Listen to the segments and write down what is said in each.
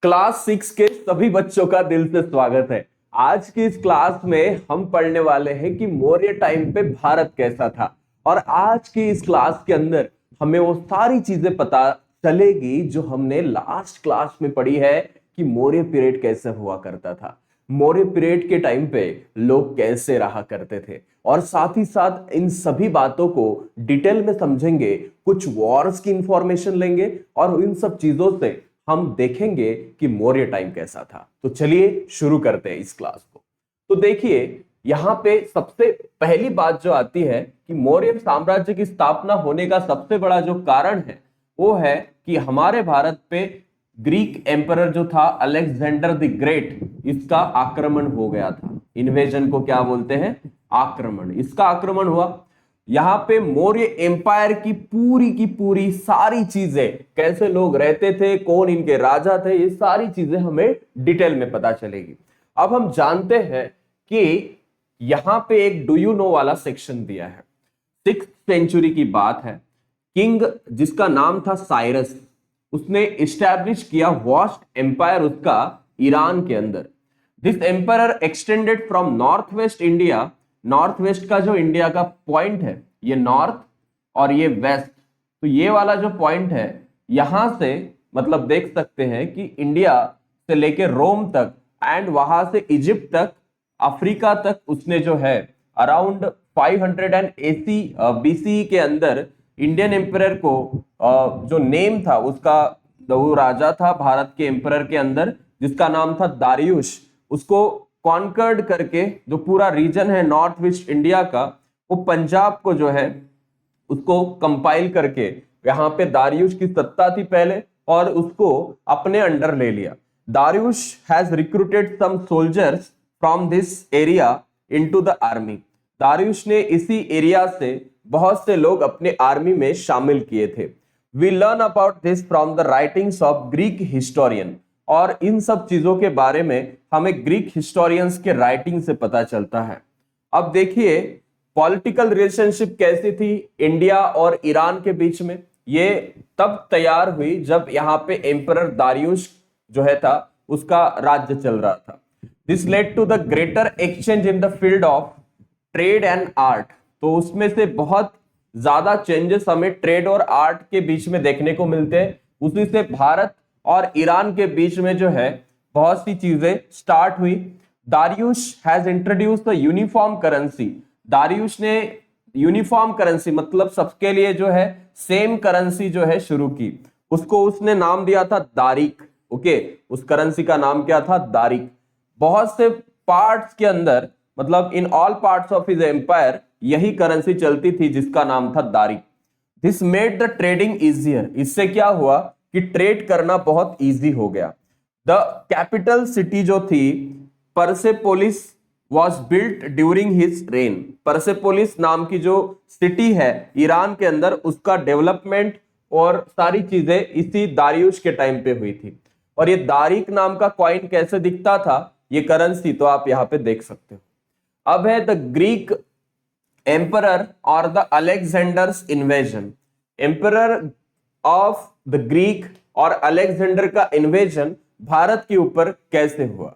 Class 6 के सभी बच्चों का दिल से स्वागत है। आज की इस क्लास में हम पढ़ने वाले हैं कि मौर्य टाइम पे भारत कैसा था। और आज की इस क्लास के अंदर हमें वो सारी चीजें पता चलेगी जो हमने लास्ट क्लास में पढ़ी है कि मौर्य पीरियड कैसे हुआ करता था, मौर्य पीरियड के टाइम पे लोग कैसे रहा करते थे, और साथ ही साथ इन सभी बातों को डिटेल में समझेंगे। कुछ वॉर्स की इंफॉर्मेशन लेंगे और इन सब चीजों से हम देखेंगे कि मौर्य टाइम कैसा था। तो चलिए शुरू करते हैं इस क्लास को। तो देखिए यहां पे सबसे पहली बात जो आती है कि मौर्य साम्राज्य की स्थापना होने का सबसे बड़ा जो कारण है वो है कि हमारे भारत पे ग्रीक एम्परर जो था अलेक्जेंडर द ग्रेट, इसका आक्रमण हो गया था। इन्वेजन को क्या बोलते हैं? आक्रमण। इसका आक्रमण हुआ। यहां पे मौर्य एम्पायर की पूरी सारी चीजें, कैसे लोग रहते थे, कौन इनके राजा थे, ये सारी चीजें हमें डिटेल में पता चलेगी। अब हम जानते हैं कि यहां पे एक डू यू नो वाला सेक्शन दिया है। 6th सेंचुरी की बात है। किंग जिसका नाम था साइरस, उसने इस्टेब्लिश किया वास्ट एम्पायर उसका ईरान के अंदर। This empire extended from north west India. North west का जो इंडिया का पॉइंट है, ये नॉर्थ और ये वेस्ट, तो ये वाला जो पॉइंट है यहां से मतलब देख सकते हैं कि इंडिया से लेके रोम तक एंड वहां से इजिप्ट तक, अफ्रीका तक उसने जो है अराउंड 580 BCE के अंदर इंडियन एम्परर को जो नेम था उसका, वो राजा था भारत के एम्परर के अंदर जिसका नाम था दारियुश, उसको कॉन्कर्ड करके जो पूरा रीजन है नॉर्थ वेस्ट इंडिया का, वो पंजाब को जो है उसको कंपाइल करके, यहाँ पे दारियुश की सत्ता थी पहले और उसको अपने अंडर ले लिया। Darius has recruited some soldiers from this area into the army. Darius ने इसी एरिया से बहुत से लोग अपने आर्मी में शामिल किए थे। We learn about this from the writings of Greek historian. और इन सब चीजों के बारे में हमें ग्रीक हिस्टोरियंस के राइटिंग से पता चलता है। अब देखिए पॉलिटिकल रिलेशनशिप कैसी थी इंडिया और ईरान के बीच में। ये तब तैयार हुई जब यहाँ पे एम्परर दारियुश जो है था उसका राज्य चल रहा था। This led to the greater exchange in the field of trade and art. तो उसमें से बहुत ज्यादा चेंजेस हमें ट्रेड और आर्ट के बीच में देखने को मिलते हैं। उसी से भारत और ईरान के बीच में जो है बहुत सी चीजें स्टार्ट हुई। Darius has introduce the uniform currency. Darius ने यूनिफॉर्म करेंसी मतलब सबके लिए जो है सेम करेंसी जो है शुरू की। उसको उसने नाम दिया था दारिक। ओके, उस करेंसी का नाम क्या था? दारिक। बहुत से पार्ट्स के अंदर मतलब in all parts of his empire यही करेंसी चलती थी जिसका नाम था daric. This made the trading easier. इससे क्या हुआ कि ट्रेड करना बहुत इजी हो गया। द कैपिटल सिटी जो थी Persepolis was built during his rain. Persepolis नाम की जो सिटी है ईरान के अंदर, उसका डेवलपमेंट और सारी चीजें इसी दारियुश के टाइम पे हुई थी। और ये दारिक नाम का कॉइन कैसे दिखता था, ये करेंसी तो आप यहाँ पे देख सकते हो। अब है द ग्रीक एम्परर और the Alexander's invasion. Emperor of the Greek और अलेक्जेंडर का इन्वेजन भारत के ऊपर कैसे हुआ।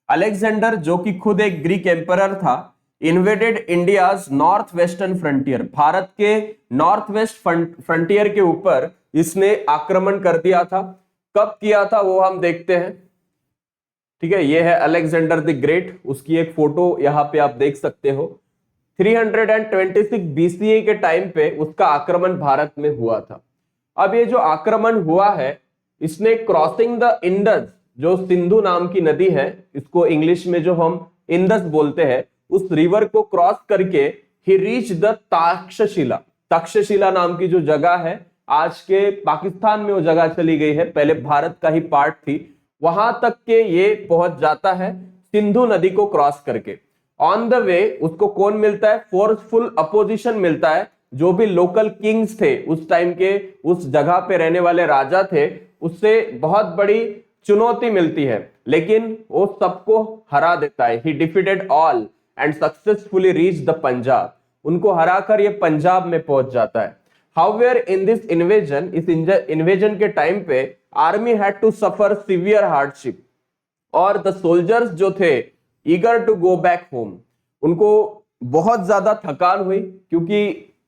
अलेक्जेंडर जो कि खुद एक ग्रीक एम्परर था, invaded India's north western frontier. Bharat के नॉर्थ वेस्ट फ्रंटियर के ऊपर इसने आक्रमण कर दिया था। कब किया था वो हम देखते हैं। ठीक है, ये है अलेक्जेंडर द ग्रेट, उसकी एक फोटो यहां पे आप देख सकते हो। 326 BCE के टाइम पे उसका आक्रमण भारत में हुआ था। अब ये जो आक्रमण हुआ है इसने क्रॉसिंग द इंडस, जो सिंधु नाम की नदी है, इसको इंग्लिश में जो हम इंडस बोलते हैं, उस रिवर को क्रॉस करके ही रीच द तक्षशिला। तक्षशिला नाम की जो जगह है, आज के पाकिस्तान में वो जगह चली गई है, पहले भारत का ही पार्ट थी। वहां तक के ये पहुंच जाता है सिंधु नदी को क्रॉस करके। ऑन द वे उसको कौन मिलता है? फोर्सफुल अपोजिशन मिलता है। जो भी लोकल किंग्स थे उस टाइम के, उस जगह पे रहने वाले राजा थे, उससे बहुत बड़ी चुनौती मिलती है, लेकिन वो सबको हरा देता है। He defeated all and successfully reach the Punjab. उनको हराकर ये पंजाब में पहुंच जाता है। हाउएवर इन दिस इन्वेजन, इस इन्वेजन के टाइम पे army had to suffer severe hardship और द सोल्जर्स जो थे eager to go back home, उनको बहुत ज्यादा थकान हुई क्योंकि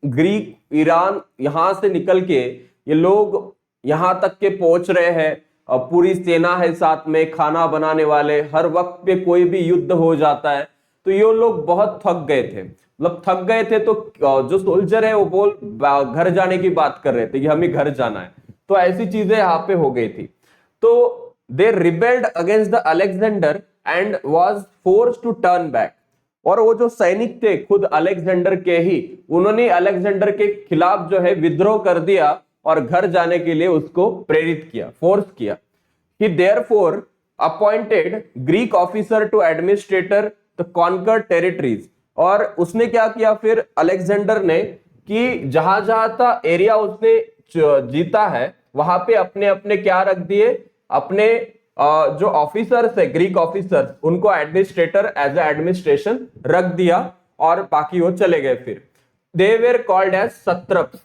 ग्रीक ईरान यहां से निकल के ये लोग यहां तक के पहुंच रहे हैं, पूरी सेना है साथ में, खाना बनाने वाले, हर वक्त पे कोई भी युद्ध हो जाता है, तो ये लोग बहुत थक गए थे। मतलब थक गए थे तो जो सोल्जर है वो घर जाने की बात कर रहे थे कि हमें घर जाना है, तो ऐसी चीजें यहाँ पे हो गई थी। तो they rebelled against the Alexander and was forced to turn back. और वो जो सैनिक थे खुद अलेक्जेंडर के ही, उन्होंने अलेक्जेंडर के खिलाफ जो है विद्रोह कर दिया और घर जाने के लिए उसको प्रेरित किया, फोर्स किया। He therefore appointed Greek officer to administrator the conquered territories। और उसने क्या किया फिर अलेक्जेंडर ने कि जहां जहां था एरिया उसने जीता है वहां पे अपने अपने क्या रख दिए, अपने जो ऑफिसर्स है ग्रीक ऑफिसर्स, उनको एडमिनिस्ट्रेटर एज ए एडमिनिस्ट्रेशन रख दिया और बाकी वो चले गए। फिर दे वेर कॉल्ड एज सत्रप्स।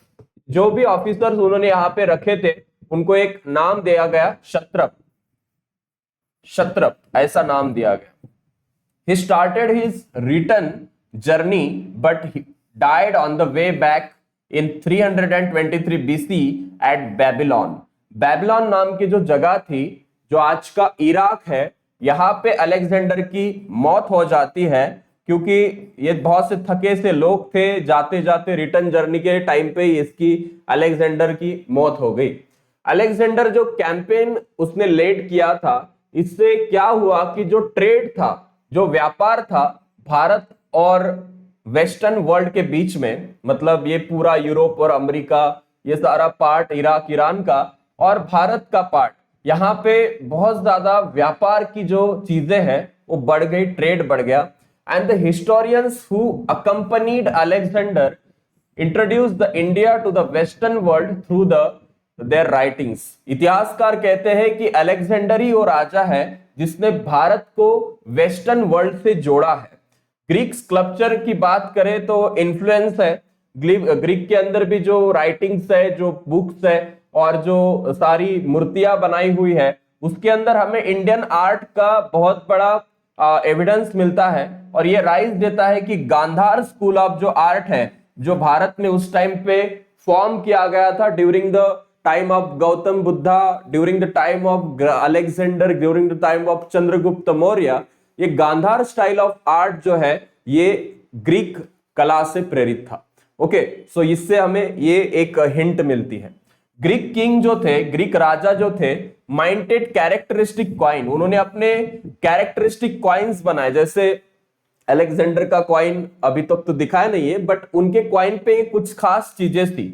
जो भी ऑफिसर्स उन्होंने यहाँ पे रखे थे उनको एक नाम दिया गया क्षत्रप, क्षत्रप ऐसा नाम दिया गया। He started his return journey but he died on the way back in 323 BC at Babylon। Babylon नाम की जो जगह थी जो आज का इराक है, यहाँ पे अलेक्जेंडर की मौत हो जाती है क्योंकि ये बहुत से थके से लोग थे, जाते जाते रिटर्न जर्नी के टाइम पे ही इसकी अलेक्जेंडर की मौत हो गई। अलेक्जेंडर जो कैंपेन उसने लेड किया था, इससे क्या हुआ कि जो ट्रेड था, जो व्यापार था भारत और वेस्टर्न वर्ल्ड के बीच में, मतलब ये पूरा यूरोप और अमेरिका, ये सारा पार्ट इराक ईरान का और भारत का पार्ट, यहाँ पे बहुत ज्यादा व्यापार की जो चीजें हैं वो बढ़ गई, ट्रेड बढ़ गया। And the historians who accompanied Alexander introduced the India to the western world through their writings. इतिहासकार कहते हैं कि अलेक्जेंडर ही वो राजा है जिसने भारत को वेस्टर्न वर्ल्ड से जोड़ा है। ग्रीक स्कल्पचर की बात करें तो इन्फ्लुएंस है, ग्रीक के अंदर भी जो राइटिंग्स है, जो बुक्स है और जो सारी मूर्तियां बनाई हुई है, उसके अंदर हमें इंडियन आर्ट का बहुत बड़ा एविडेंस मिलता है। और ये राइज देता है कि गांधार स्कूल ऑफ जो आर्ट है, जो भारत में उस टाइम पे फॉर्म किया गया था during the time of Gautam Buddha, during the time of Alexander, during the time of Chandragupta Maurya, ये गांधार स्टाइल ऑफ आर्ट जो है ये ग्रीक कला से प्रेरित था। ओके, सो इससे हमें ये एक हिंट मिलती है। ग्रीक किंग जो थे, ग्रीक राजा जो थे, माइंटेड कैरेक्टरिस्टिक कॉइन, उन्होंने अपने कैरेक्टरिस्टिक कॉइन्स बनाए। जैसे अलेक्जेंडर का कॉइन अभी तक तो दिखाया नहीं है, बट उनके कॉइन पे कुछ खास चीजें थी।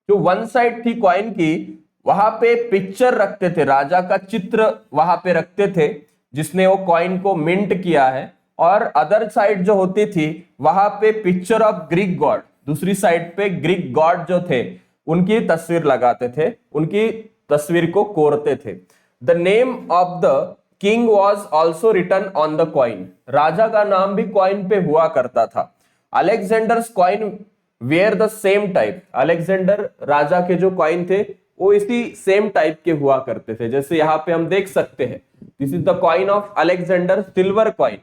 जो वन साइड थी कॉइन की, वहां पे पिक्चर रखते थे, राजा का चित्र वहां पे रखते थे जिसने वो कॉइन को मिंट किया है, और अदर साइड जो होती थी वहां पे पिक्चर ऑफ ग्रीक गॉड, दूसरी साइड पे ग्रीक गॉड जो थे उनकी तस्वीर लगाते थे, उनकी तस्वीर को कोरते थे। The name of the king was also written on the coin, राजा का नाम भी कॉइन पे हुआ करता था। Alexander's coin were the same type, Alexander राजा के जो कॉइन थे वो इसी सेम टाइप के हुआ करते थे। जैसे यहाँ पे हम देख सकते हैं, this is the coin of Alexander, silver coin,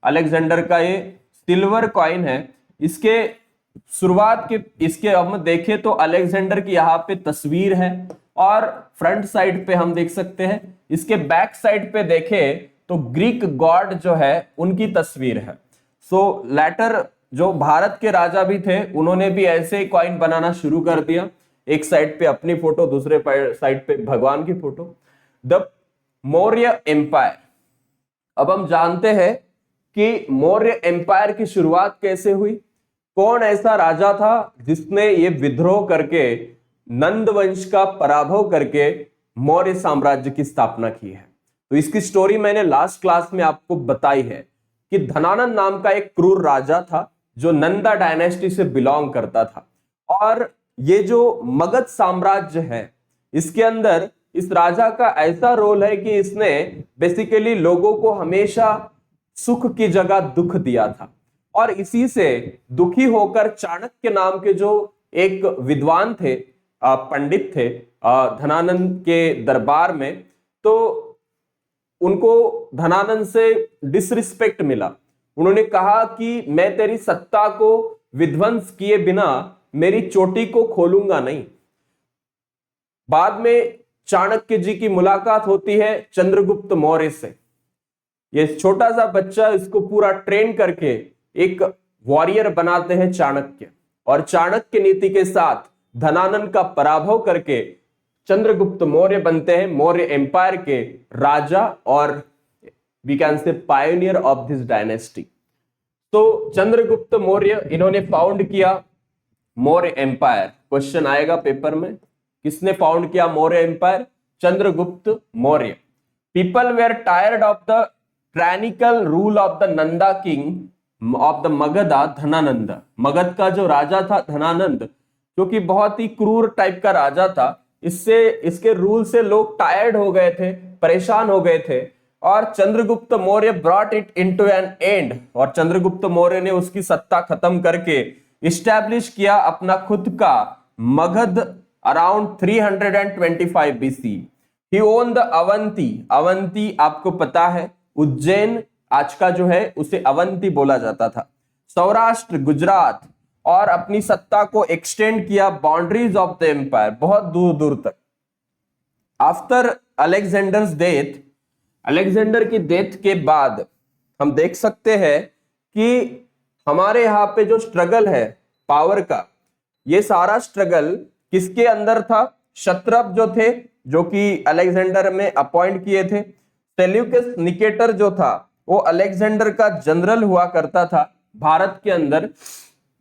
Alexander का ये सिल्वर कॉइन है। इसके शुरुआत के, इसके हम देखें तो अलेक्जेंडर की यहाँ पे तस्वीर है और फ्रंट साइड पे हम देख सकते हैं, इसके बैक साइड पे देखें तो ग्रीक गॉड जो है उनकी तस्वीर है। सो लेटर जो भारत के राजा भी थे उन्होंने भी ऐसे ही कॉइन बनाना शुरू कर दिया, एक साइड पे अपनी फोटो, दूसरे साइड पे भगवान की फोटो। द मौर्य एम्पायर, अब हम जानते हैं कि मौर्य एम्पायर की शुरुआत कैसे हुई, कौन ऐसा राजा था जिसने ये विद्रोह करके नंद वंश का पराभव करके मौर्य साम्राज्य की स्थापना की है। तो इसकी स्टोरी मैंने लास्ट क्लास में आपको बताई है कि धनानंद नाम का एक क्रूर राजा था जो नंदा डायनेस्टी से बिलोंग करता था। और ये जो मगध साम्राज्य है इसके अंदर इस राजा का ऐसा रोल है कि इसने बेसिकली लोगों को हमेशा सुख की जगह दुख दिया था। और इसी से दुखी होकर चाणक्य नाम के जो एक विद्वान थे, पंडित थे धनानंद के दरबार में, तो उनको धनानंद से डिसरिस्पेक्ट मिला। उन्होंने कहा कि मैं तेरी सत्ता को विध्वंस किए बिना मेरी चोटी को खोलूंगा नहीं। बाद में चाणक्य जी की मुलाकात होती है चंद्रगुप्त मौर्य से। ये छोटा सा बच्चा, इसको पूरा ट्रेन करके एक वॉरियर बनाते हैं चाणक्य, और चाणक्य नीति के साथ धनानंद का पराभव करके चंद्रगुप्त मौर्य बनते हैं मौर्य एम्पायर के राजा, और we can say pioneer of this dynasty. तो चंद्रगुप्त मौर्य इन्होंने फाउंड किया मौर्य एम्पायर। क्वेश्चन आएगा पेपर में, किसने फाउंड किया Maurya empire? Chandragupta Maurya. People were tired of the tyrannical rule of the Nanda king of the Magadha Dhanananda. Magadha का जो राजा था धनानंद, जो कि बहुत ही क्रूर टाइप का राजा था, इसके रूल से लोग टायर्ड हो गए थे, परेशान हो गए थे, और Chandragupta Maurya brought it into an end. और चंद्रगुप्त मौर्य ने उसकी सत्ता खत्म करके इस्टेब्लिश किया अपना खुद का Magadh around 325 BC। He own the Avanti. Avanti आपको पता है उज्जैन आज का जो है उसे अवंती बोला जाता था। सौराष्ट्र, गुजरात, और अपनी सत्ता को एक्सटेंड किया बाउंड्रीज ऑफ द एम्पायर बहुत दूर दूर तक। आफ्टर अलेक्जेंडर्स डेथ, अलेक्जेंडर की डेथ के बाद हम देख सकते हैं कि हमारे यहाँ पे जो स्ट्रगल है पावर का, ये सारा स्ट्रगल किसके अंदर था? क्षत्रप जो थे, जो कि अलेक्जेंडर में अपॉइंट किए थे। सेल्यूकस निकेटर जो था वो अलेक्जेंडर का जनरल हुआ करता था भारत के अंदर,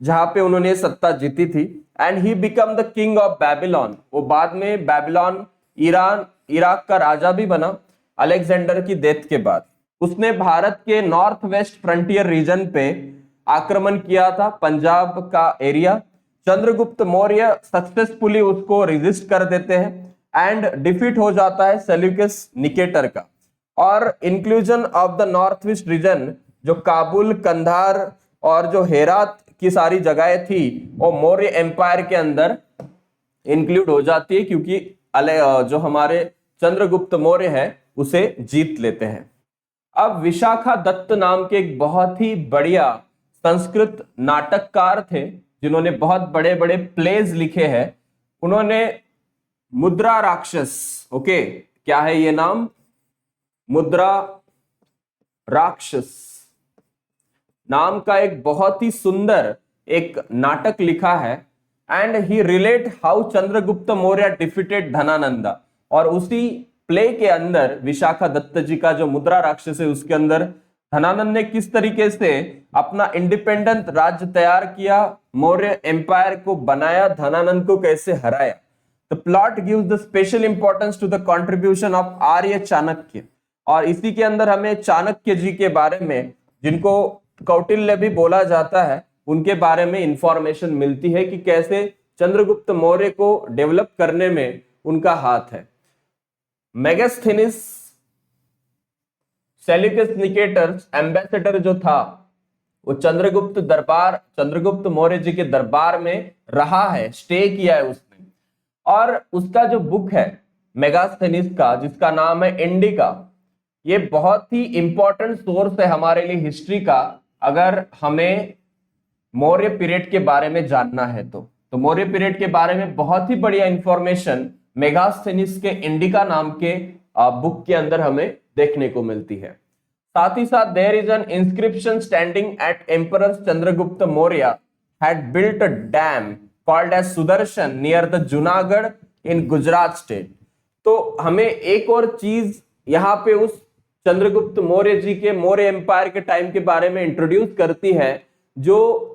जहां पे उन्होंने सत्ता जीती थी। And he become the king of Babylon. वो बाद में बेबीलोन, ईरान, इराक का राजा भी बना अलेक्जेंडर की डेथ के बाद। उसने भारत के नॉर्थ वेस्ट फ्रंटियर रीजन पे आक्रमण किया था, पंजाब का एरिया। चंद्रगुप्त मौर्य सक्सेसफुली उसको रेजिस्ट कर देते हैं एंड डिफीट हो जाता है सेल्यूकस निकेटर का। और inclusion of the north west region, जो काबुल, कंधार और जो हेरात की सारी जगहें थी, वो मौर्य एम्पायर के अंदर इंक्लूड हो जाती है, क्योंकि जो हमारे चंद्रगुप्त मौर्य है उसे जीत लेते हैं। अब विशाखा दत्त नाम के एक बहुत ही बढ़िया संस्कृत नाटककार थे, जिन्होंने बहुत बड़े बड़े प्लेज लिखे हैं। उन्होंने मुद्रा राक्षस, ओके, क्या है ये नाम? मुद्रा राक्षस नाम का एक बहुत ही सुंदर एक नाटक लिखा है। And he relate how Chandragupta Maurya defeated Dhanananda. और उसी प्ले के अंदर विशाखा दत्त जी का जो मुद्रा राक्षस है, उसके अंदर धनानंद ने किस तरीके से अपना इंडिपेंडेंट राज्य तैयार किया, मौर्य एम्पायर को बनाया, धनानंद को कैसे हराया। The plot gives the special importance to the contribution of Arya Chanakya. और इसी के अंदर हमें चाणक्य जी के बारे में, जिनको कौटिल्य भी बोला जाता है, उनके बारे में इंफॉर्मेशन मिलती है कि कैसे चंद्रगुप्त मौर्य को डेवलप करने में उनका हाथ है। मेगास्थेनिस सेल्यूकस निकेटर एम्बेसडर जो था, वो चंद्रगुप्त मौर्य जी के दरबार में रहा है, स्टे किया है उसने। और उसका जो बुक है मेगास्थेनिस का, जिसका नाम है इंडिका, ये बहुत ही इंपॉर्टेंट सोर्स है हमारे लिए हिस्ट्री का, अगर हमें मौर्य पीरियड के बारे में जानना है तो मौर्य पीरियड के बारे में बहुत ही बढ़िया इंफॉर्मेशन मेगास्थेनिस के इंडिका नाम के बुक के अंदर हमें देखने को मिलती है। साथ ही साथ there is an inscription standing at emperor Chandragupta Maurya had built a dam called as Sudarshan near the Junagadh in Gujarat state. तो हमें एक और चीज यहाँ पे उस चंद्रगुप्त मौर्य जी के मौर्य एम्पायर के टाइम के बारे में इंट्रोड्यूस करती है, जो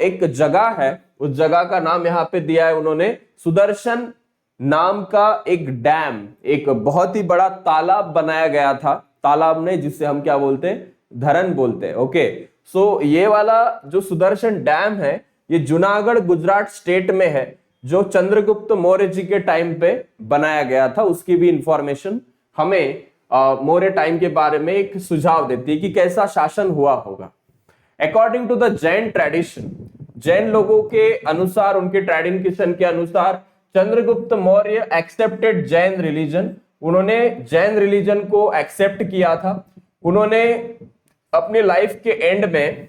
एक जगह है, उस जगह का नाम यहाँ पे दिया है उन्होंने, सुदर्शन नाम का एक डैम, एक बहुत ही बड़ा तालाब बनाया गया था। तालाब नहीं, जिससे हम क्या बोलते हैं, धरण बोलते हैं। ओके, सो ये वाला जो सुदर्शन डैम है, ये जूनागढ़ गुजरात स्टेट में है, जो चंद्रगुप्त मौर्य जी के टाइम पे बनाया गया था। उसकी भी इंफॉर्मेशन हमें मौर्य टाइम के बारे में एक सुझाव देती है कि कैसा शासन हुआ होगा। According to the Jain tradition, Jain लोगों के अनुसार, उनके ट्रेडिशन के अनुसार चंद्रगुप्त मौर्य एक्सेप्टेड जैन रिलीजन, उन्होंने जैन रिलीजन को एक्सेप्ट किया था। उन्होंने अपनी लाइफ के एंड में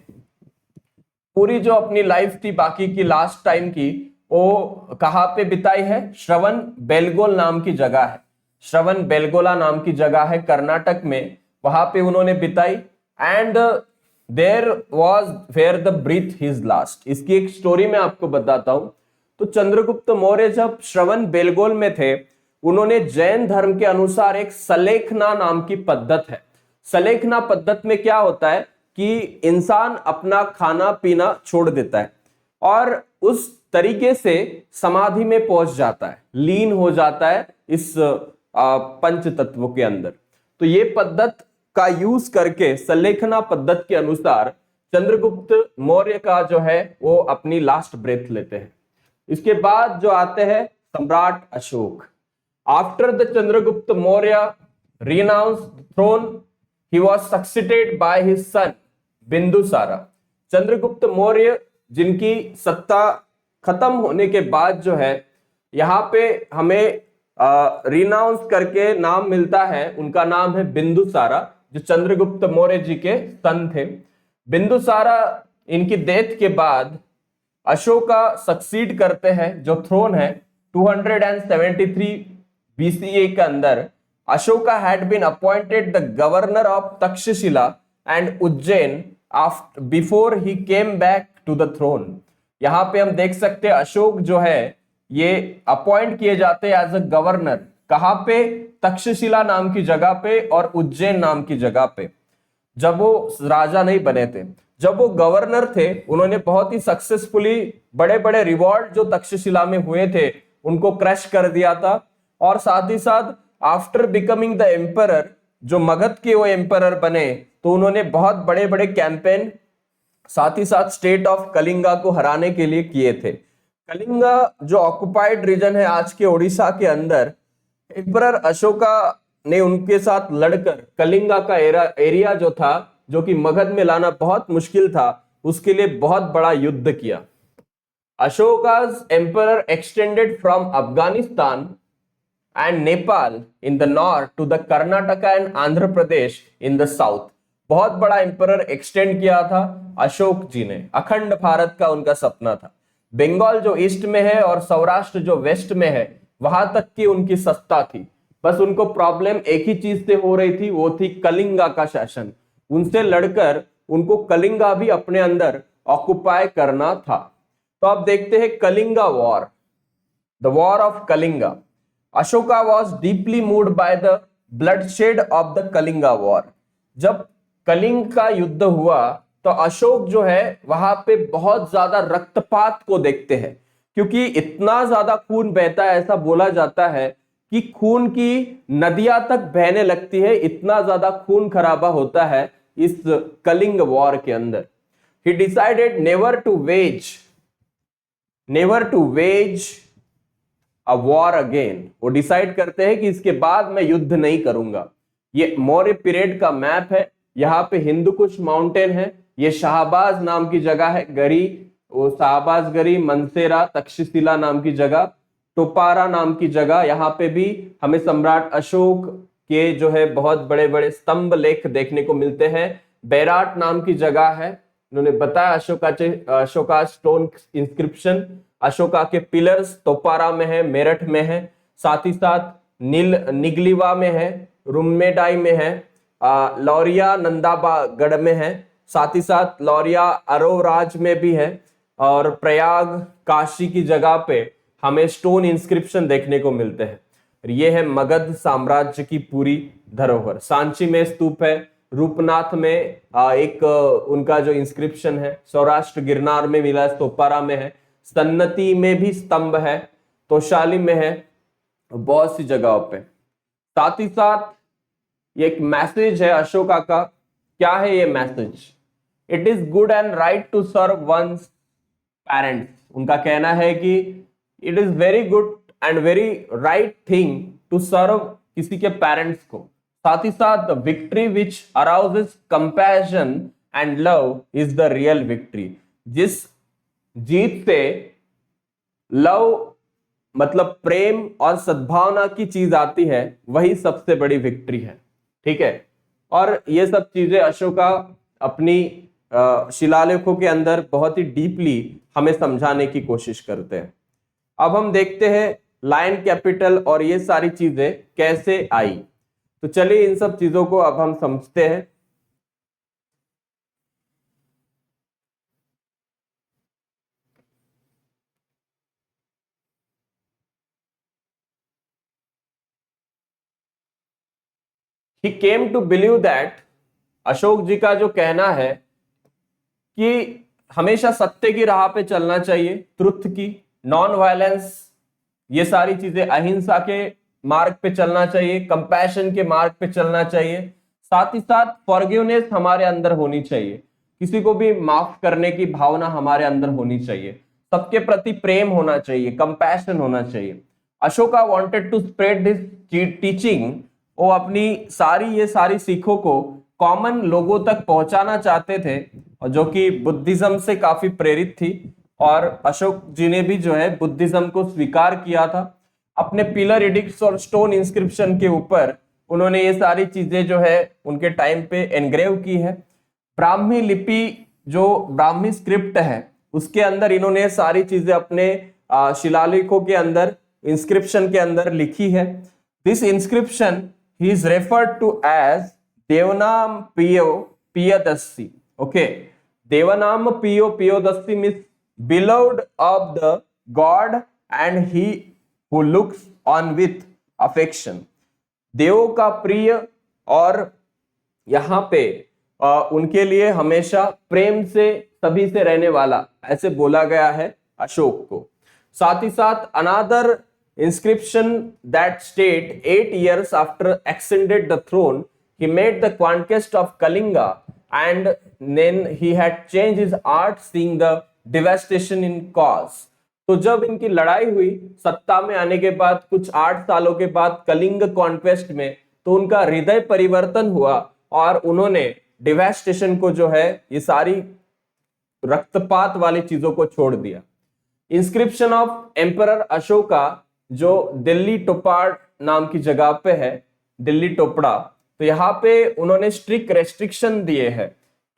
पूरी जो अपनी लाइफ थी बाकी की लास्ट टाइम की, वो कहाँ पे बिताई है? श्रवण बेलगोल नाम की जगह है, श्रवण बेलगोला नाम की जगह है कर्नाटक में, वहां पे उन्होंने बिताई। And there was where the breathe his last. इसकी एक स्टोरी मैं आपको बताता हूं। तो चंद्रगुप्त मौर्य जब श्रवण बेलगोल में थे, उन्होंने जैन धर्म के अनुसार एक सलेखना नाम की पद्धत है। सलेखना पद्धत में क्या होता है कि इंसान अपना खाना पीना छोड़ देता है और उस तरीके से समाधि में पहुंच जाता है, लीन हो जाता है इस पंच तत्वों के अंदर। तो ये पद्धत का यूज करके सलेखना पद्धत के अनुसार चंद्रगुप्त मौर्य का जो है वो अपनी लास्ट ब्रेथ लेते हैं। इसके बाद जो आते हैं सम्राट Ashok. After the Chandragupta Maurya renounced throne, he was succeeded by his son Bindusara. Chandragupta Maurya जिनकी सत्ता खत्म होने के बाद जो है यहाँ पे हमें रिनाउंस करके नाम मिलता है, उनका नाम है बिंदुसारा, जो चंद्रगुप्त मौर्य जी के सन थे। बिंदुसारा इनकी डेथ के बाद अशोका सक्सीड करते हैं जो थ्रोन है 273 BCE के अंदर। Ashoka had been appointed the governor of Takshashila and Ujjain before he came back to the throne। यहाँ पे हम देख सकते हैं अशोक जो है ये अपॉइंट किए जाते हैं एज अ गवर्नर, कहाँ पे? तक्षशिला नाम की जगह पे और उज्जैन नाम की जगह पे, जब वो राजा नहीं बने थे। जब वो गवर्नर थे उन्होंने बहुत ही सक्सेसफुली बड़े बड़े रिवॉल्ट जो तक्षशिला में हुए थे उनको क्रश कर दिया था। और साथ ही साथ आफ्टर बिकमिंग द एम्परर, जो मगध के वो एम्परर बने, तो उन्होंने बहुत बड़े बड़े कैंपेन साथ ही साथ स्टेट ऑफ कलिंगा को हराने के लिए किए थे। कलिंगा जो ऑक्युपाइड रीजन है आज के ओडिशा के अंदर, एम्परर अशोका ने उनके साथ लड़कर कलिंगा का एरिया जो था, जो कि मगध में लाना बहुत मुश्किल था, उसके लिए बहुत बड़ा युद्ध किया। अशोका's emperor extended from Afghanistan and Nepal in the north to the Karnataka and Andhra Pradesh in the south। बहुत बड़ा एम्परर एक्सटेंड किया था अशोक जी ने, अखंड भारत का उनका सपना था। बंगाल जो ईस्ट में है और सौराष्ट्र जो वेस्ट में है, वहां तक की उनकी सत्ता थी। बस उनको प्रॉब्लम एक ही चीज से हो रही थी, वो थी कलिंगा का शासन। उनसे लड़कर उनको कलिंगा भी अपने अंदर ऑक्युपाई करना था। तो अब देखते हैं Kalinga war, the war of Kalinga. Ashoka was deeply moved by the bloodshed of the Kalinga war. जब कलिंग का युद्ध हुआ तो अशोक जो है वहां पे बहुत ज्यादा रक्तपात को देखते हैं, क्योंकि इतना ज्यादा खून बहता है, ऐसा बोला जाता है कि खून की नदियां तक बहने लगती है, इतना ज्यादा खून खराबा होता है इस कलिंग वॉर के अंदर। He decided never to wage a war again. वो डिसाइड करते हैं कि इसके बाद मैं युद्ध नहीं करूंगा। ये मौर्य पीरियड का मैप है, यहाँ पे हिंदू कुश माउंटेन है, ये शाहबाज नाम की जगह है, गरी, वो शाहबाज गरी, मनसेरा, तक्षशिला नाम की जगह, टोपारा नाम की जगह। यहाँ पे भी हमें सम्राट अशोक के जो है बहुत बड़े बड़े स्तंभ लेख देखने को मिलते हैं। बैराट नाम की जगह है, उन्होंने बताया अशोका स्टोन इंस्क्रिप्शन, अशोका के पिलर्स तोपारा में है, मेरठ में है, साथ ही साथ निगलीवा में है, रुम्मेडाई में है, लौरिया नंदाबागढ़ में है, साथ ही साथ लौरिया अरोराज में भी है, और प्रयाग काशी की जगह पे हमें स्टोन इंस्क्रिप्शन देखने को मिलते हैं। ये है मगध साम्राज्य की पूरी धरोहर। सांची में स्तूप है, रूपनाथ में एक उनका जो इंस्क्रिप्शन है, सौराष्ट्र गिरनार में मिला है, तोपारा में है, सन्नति में भी स्तंभ है, तोशाली में है, बहुत सी जगहों पे। साथ ही साथ ये एक मैसेज है अशोका का। क्या है ये message? It is good and right to serve one's parents. उनका कहना है कि it is very good and very right thing to serve किसी के पेरेंट्स को। साथ ही साथ the victory which arouses compassion and love is the real victory. जिस जीत से लव मतलब प्रेम और सद्भावना की चीज आती है, वही सबसे बड़ी विक्ट्री है। ठीक है, और ये सब चीजें अशोका अपनी शिलालेखों के अंदर बहुत ही डीपली हमें समझाने की कोशिश करते हैं। अब हम देखते हैं लायन कैपिटल और ये सारी चीजें कैसे आई। तो चलिए इन सब चीजों को अब हम समझते हैं। He came to believe that, Ashok जी का जो कहना है कि हमेशा सत्य की राह पे चलना चाहिए, ट्रुथ की, नॉन वायलेंस, ये सारी चीजें, अहिंसा के मार्ग पे चलना चाहिए, कंपैशन के मार्ग पे चलना चाहिए, साथ ही साथ फॉरगिवनेस हमारे अंदर होनी चाहिए, किसी को भी माफ करने की भावना हमारे अंदर होनी चाहिए, सबके प्रति प्रेम होना चाहिए, कंपैशन होना चाहिए। Ashoka wanted to spread this teaching, वो अपनी ये सारी सीखों को कॉमन लोगों तक पहुंचाना चाहते थे, और जो कि बुद्धिज्म से काफी प्रेरित थी। और अशोक जी ने भी जो है बुद्धिज्म को स्वीकार किया था। अपने पिलर एडिक्ट्स और स्टोन इंस्क्रिप्शन के ऊपर उन्होंने ये सारी चीजें जो है उनके टाइम पे एनग्रेव की है। ब्राह्मी लिपि, जो ब्राह्मी स्क्रिप्ट है, उसके अंदर इन्होंने सारी चीजें अपने शिलालेखों के अंदर, इंस्क्रिप्शन के अंदर लिखी है। This inscription he is referred to as Devanam Piyadassi. Okay, Devanam Piyadassi means beloved of the God and he who looks on with affection। देवों का प्रिय, और यहाँ पे उनके लिए हमेशा प्रेम से सभी से रहने वाला, ऐसे बोला गया है अशोक को। साथ ही साथ another inscription that state 8 years after ascended the throne he made the conquest of Kalinga and then he had changed his art seeing the devastation in cause। तो जब इनकी लड़ाई हुई सत्ता में आने के बाद कुछ 8 सालों के बाद कलिंग कॉन्क्वेस्ट में, तो उनका हृदय परिवर्तन हुआ और उन्होंने डिवास्टेशन को, जो है ये सारी रक्तपात वाली चीजों को छोड़ दिया। इंस्क्रिप्शन ऑफ एम्परर अशोका, जो दिल्ली टोपाड नाम की जगह पे है, दिल्ली टोपड़ा, तो यहाँ पे उन्होंने स्ट्रिक्ट रेस्ट्रिक्शन दिए हैं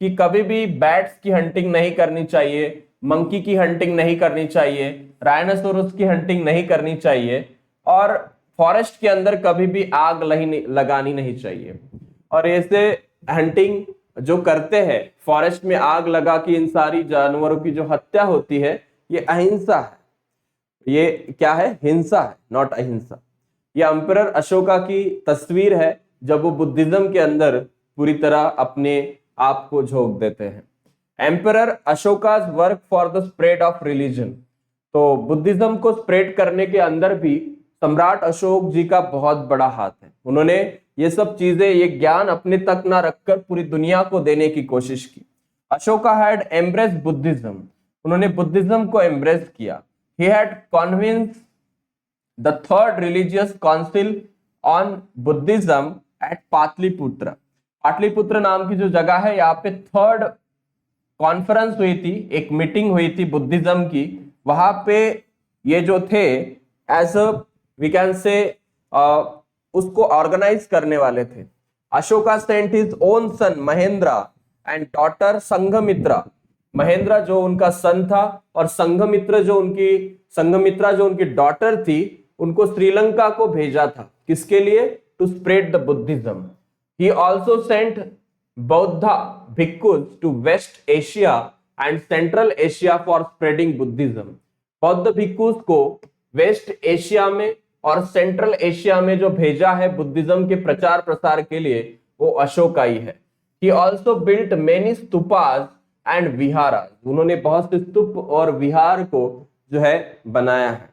कि कभी भी बैट्स की हंटिंग नहीं करनी चाहिए, मंकी की हंटिंग नहीं करनी चाहिए, राइनोसोरस की हंटिंग नहीं करनी चाहिए, और फॉरेस्ट के अंदर कभी भी आग लगानी नहीं चाहिए। और ऐसे हंटिंग जो करते हैं, फॉरेस्ट में आग लगा के इन सारी जानवरों की जो हत्या होती है, ये अहिंसा है। ये क्या है? हिंसा है, नॉट अहिंसा। ये एम्परर अशोका की तस्वीर है जब वो बुद्धिज्म के अंदर पूरी तरह अपने आप को झोंक देते हैं। Emperor Ashoka's work for the spread of religion, तो बुद्धिज्म को स्प्रेड करने के अंदर भी सम्राट अशोक जी का बहुत बड़ा हाथ है। उन्होंने ये सब चीजें, ये ज्ञान अपने तक ना रखकर पूरी दुनिया को देने की कोशिश की। अशोका हैड एम्ब्रेस बुद्धिज्म, उन्होंने बुद्धिज्म को एम्ब्रेस किया। He had convinced the third religious council on Buddhism at Pataliputra. Pataliputra नाम की जो जगह है, यहाँ पे थर्ड कॉन्फ्रेंस हुई थी, एक मीटिंग हुई थी बुद्धिज्म की। वहां पे ये जो थे एज वी कैन से उसको ऑर्गेनाइज करने वाले थे। Ashoka sent his own son Mahendra and daughter Sanghamitra. Mahendra जो उनका सन था और संघमित्रा जो उनकी डॉटर थी, उनको श्रीलंका को भेजा था। किसके लिए? To spread the Buddhism. He also sent Bauddha bhikkhus to West Asia and Central Asia for spreading Buddhism. बौद्ध भिक्खुस को वेस्ट एशिया में और सेंट्रल एशिया में जो भेजा है बुद्धिज्म के प्रचार प्रसार के लिए, वो अशोका ही है। He also built many stupas and viharas, उन्होंने बहुत से स्तूप और विहार को जो है बनाया है।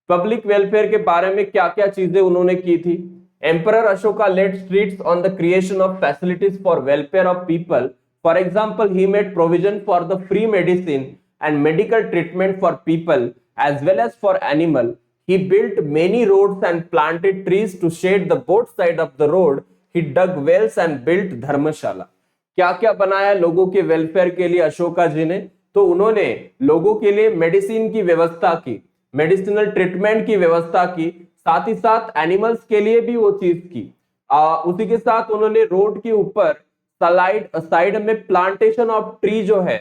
पब्लिक वेलफेयर के बारे में क्या क्या चीजें उन्होंने की थी? Emperor Ashoka led streets on the creation of facilities for welfare of people. For example, he made provision for the free medicine and medical treatment for people as well as for animal. He built many roads and planted trees to shade the both side of the road. He dug wells and built धर्मशाला। क्या क्या बनाया लोगों के welfare के लिए अशोका जी ने? तो उन्होंने लोगों के लिए मेडिसिन की व्यवस्था की, मेडिसिनल ट्रीटमेंट की व्यवस्था की, साथ ही साथ एनिमल्स के लिए भी वो चीज की। उसी के साथ उन्होंने रोड के ऊपर साइड में प्लांटेशन ऑफ ट्री जो है,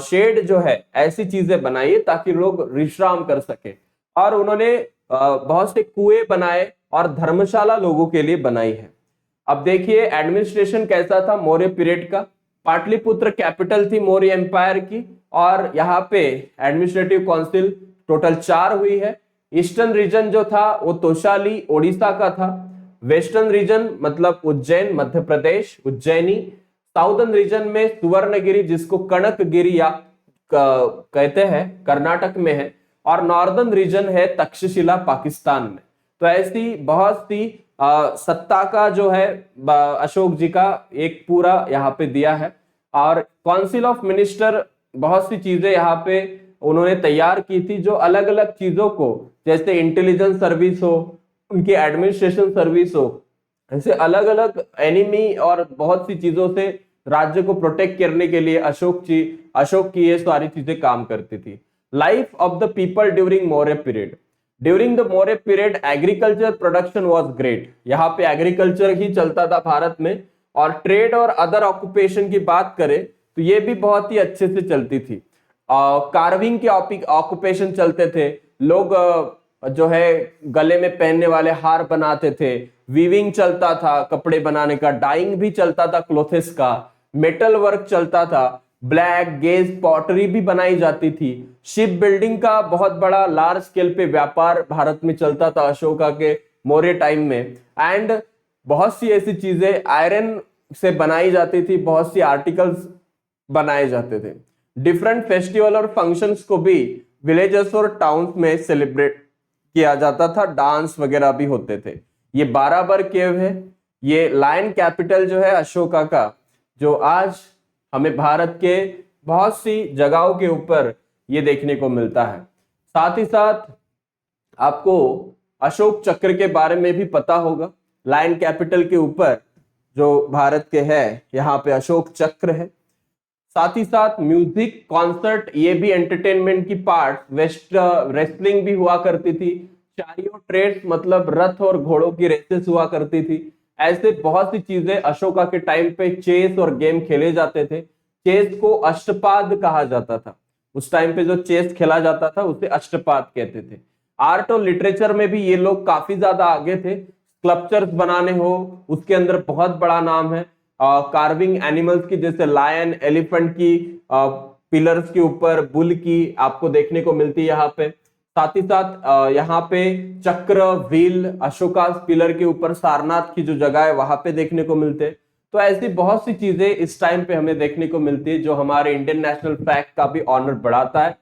शेड जो है, ऐसी चीजें बनाई ताकि लोग विश्राम कर सके। और उन्होंने बहुत से कुएं बनाए और धर्मशाला लोगों के लिए बनाई है। अब देखिए एडमिनिस्ट्रेशन कैसा था मौर्य पीरियड का। पाटलिपुत्र कैपिटल थी मौर्य एम्पायर की, और यहाँ पे एडमिनिस्ट्रेटिव काउंसिल टोटल 4 हुई है। ईस्टर्न रीजन जो था वो तोशाली ओडिशा का था। वेस्टर्न रीजन मतलब उज्जैन मध्य प्रदेश, उज्जैनी। साउदर्न रीजन में सुवर्णगिरी, जिसको कनकगिरी या कहते हैं, कर्नाटक में है। और नॉर्दर्न रीजन है तक्षशिला, पाकिस्तान में। तो ऐसी बहुत सी सत्ता का जो है अशोक जी का एक पूरा यहाँ पे दिया है। और काउंसिल ऑफ मिनिस्टर बहुत सी चीजें यहाँ पे उन्होंने तैयार की थी, जो अलग अलग चीजों को, जैसे इंटेलिजेंस सर्विस हो, उनकी एडमिनिस्ट्रेशन सर्विस हो, ऐसे अलग अलग एनिमी और बहुत सी चीजों से राज्य को प्रोटेक्ट करने के लिए अशोक की ये सारी चीजें काम करती थी। Life of the people during Maurya period. During the Maurya period agriculture production was great. यहाँ पे एग्रीकल्चर ही चलता था भारत में। और ट्रेड और अदर ऑक्यूपेशन की बात करें तो ये भी बहुत ही अच्छे से चलती थी। कार्विंग के ऑक्यूपेशन चलते थे। लोग जो है गले में पहनने वाले हार बनाते थे। वीविंग चलता था कपड़े बनाने का। डाइंग भी चलता था क्लोथेस का। मेटल वर्क चलता था। ब्लैक गेज पॉटरी भी बनाई जाती थी। शिप बिल्डिंग का बहुत बड़ा लार्ज स्केल पे व्यापार भारत में चलता था अशोका के मौर्य टाइम में। एंड बहुत सी ऐसी चीजें आयरन से बनाई जाती थी। बहुत सी आर्टिकल्स बनाए जाते थे। डिफरेंट फेस्टिवल और फंक्शंस को भी विलेजेस और टाउन्स में सेलिब्रेट किया जाता था। डांस वगैरह भी होते थे। ये बाराबर केव है। ये लायन कैपिटल जो है अशोका का, जो आज हमें भारत के बहुत सी जगहों के ऊपर ये देखने को मिलता है। साथ ही साथ आपको अशोक चक्र के बारे में भी पता होगा। लायन कैपिटल के ऊपर जो भारत के है, यहाँ पे अशोक चक्र है। साथ ही साथ म्यूजिक, कॉन्सर्ट, ये भी एंटरटेनमेंट की पार्ट। रेसलिंग भी हुआ करती थी। चारियोट रेस मतलब रथ और घोड़ों की रेसेस हुआ करती थी। ऐसे बहुत सी चीजें अशोका के टाइम पे चेस और गेम खेले जाते थे। चेस को अष्टपाद कहा जाता था। उस टाइम पे जो चेस खेला जाता था उसे अष्टपाद कहते थे। आर्ट और लिटरेचर में भी ये लोग काफी ज्यादा आगे थे। स्कल्पचर्स बनाने हो, उसके अंदर बहुत बड़ा नाम है। कार्विंग एनिमल्स की, जैसे लायन, एलिफेंट की पिलर्स के ऊपर, बुल की आपको देखने को मिलती है यहाँ पे। साथ ही साथ यहाँ पे चक्र, व्हील, अशोका पिलर के ऊपर सारनाथ की जो जगह है वहां पे देखने को मिलते हैं। तो ऐसी बहुत सी चीजें इस टाइम पे हमें देखने को मिलती है, जो हमारे इंडियन नेशनल फ्लैग का भी ऑनर बढ़ाता है।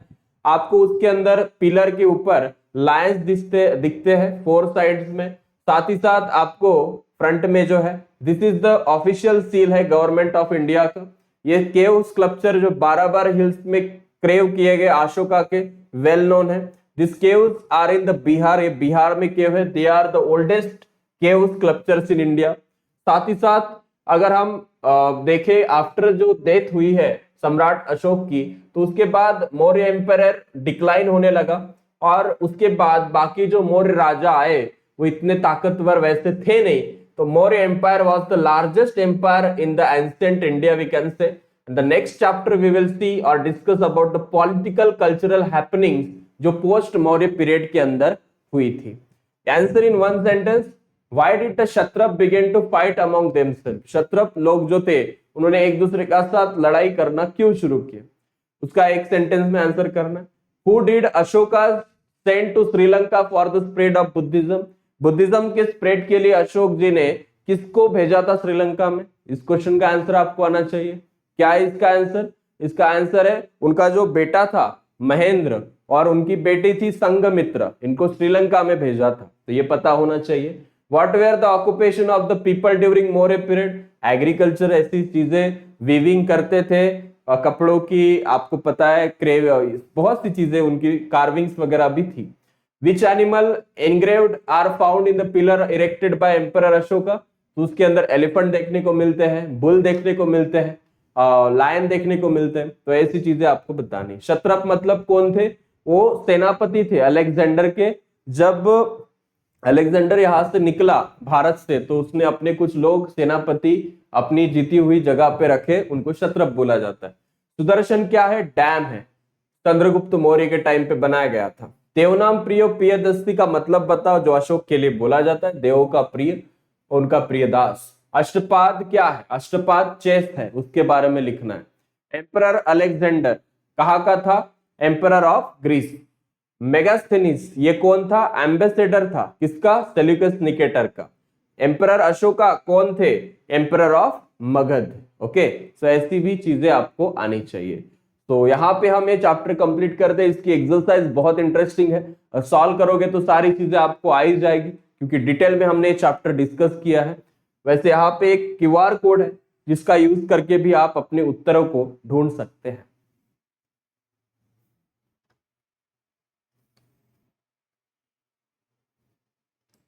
आपको उसके अंदर पिलर के ऊपर लायंस दिखते हैं 4 साइड्स में। साथ ही साथ आपको फ्रंट में जो है, this is the official seal है गवर्नमेंट ऑफ इंडिया का। ये केव स्कल्पचर जो बाराबर हिल्स में क्रेव किए गए अशोका के, वेल नोन है। This caves are in the Bihar. ये बिहार में केव है। They are the oldest cave sculptures in India. साथ ही साथ अगर हम देखें, आफ्टर जो डेथ हुई है सम्राट अशोक की, तो उसके बाद मौर्य एम्पायर डिक्लाइन होने लगा। और उसके बाद बाकी जो मौर्य राजा आए वो इतने ताकतवर वैसे थे नहीं। तो Maurya empire was the largest empire in the ancient India, we can say. The next chapter we will see और discuss about the political cultural happenings जो पोस्ट मौर्य पीरियड के अंदर हुई थी। Answer in one sentence, why did the Kshatrapa begin to fight among themselves. क्षत्रप लोग जो थे उन्होंने एक दूसरे के साथ लड़ाई करना क्यों शुरू किया, उसका एक सेंटेंस में आंसर करना। Who did Ashoka send to Sri Lanka for the spread of Buddhism. Buddhism के स्प्रेड के लिए अशोक जी ने किसको भेजा था श्रीलंका में? इस क्वेश्चन का आंसर आपको आना चाहिए। क्या है इसका आंसर? इसका आंसर है उनका जो बेटा था महेंद्र और उनकी बेटी थी संघमित्र, इनको श्रीलंका में भेजा था। तो ये पता होना चाहिए। What were the occupation of the people during Maurya period? Agriculture, ऐसी चीजें, वीविंग करते थे कपड़ों की, आपको पता है, क्रेव, बहुत सी चीजें, उनकी कार्विंग्स वगैरह भी थी। Which animal engraved are found in the pillar erected by Emperor Ashoka? तो उसके अंदर एलिफेंट देखने को मिलते हैं, बुल देखने को मिलते हैं, लायन देखने को मिलते हैं। तो ऐसी चीजें आपको बतानी। क्षत्रप मतलब कौन थे? वो सेनापति थे अलेक्जेंडर के। जब अलेक्जेंडर यहां से निकला भारत से तो उसने अपने कुछ लोग सेनापति अपनी जीती हुई जगह पे रखे, उनको क्षत्रप बोला जाता है। सुदर्शन क्या है? डैम है, चंद्रगुप्त मौर्य के टाइम पे बनाया गया था। देवनाम प्रियो प्रियदस्ती का मतलब बताओ, जो अशोक के लिए बोला जाता है, देवों का प्रिय, उनका प्रियदास। अष्टपाद क्या है? अष्टपाद चेस्ट है, उसके बारे में लिखना है। एम्परर अलेक्जेंडर कहाँ का था? Emperor of Greece. मेगास्थेनिस ये कौन था? एम्बेसडर था, किसका? सेल्यूकस निकेटर का। एम्परर अशोका कौन थे? Emperor of Magadh. ओके, तो ऐसी भी चीजें आपको आनी चाहिए। तो यहाँ पे हम ये चैप्टर कंप्लीट करते हैं। इसकी एक्सरसाइज बहुत इंटरेस्टिंग है, सॉल्व करोगे तो सारी चीजें आपको आ ही जाएगी, क्योंकि डिटेल में हमने ये चैप्टर डिस्कस किया है। वैसे यहाँ पे एक क्यूआर कोड है जिसका यूज करके भी आप अपने उत्तरों को ढूंढ सकते हैं।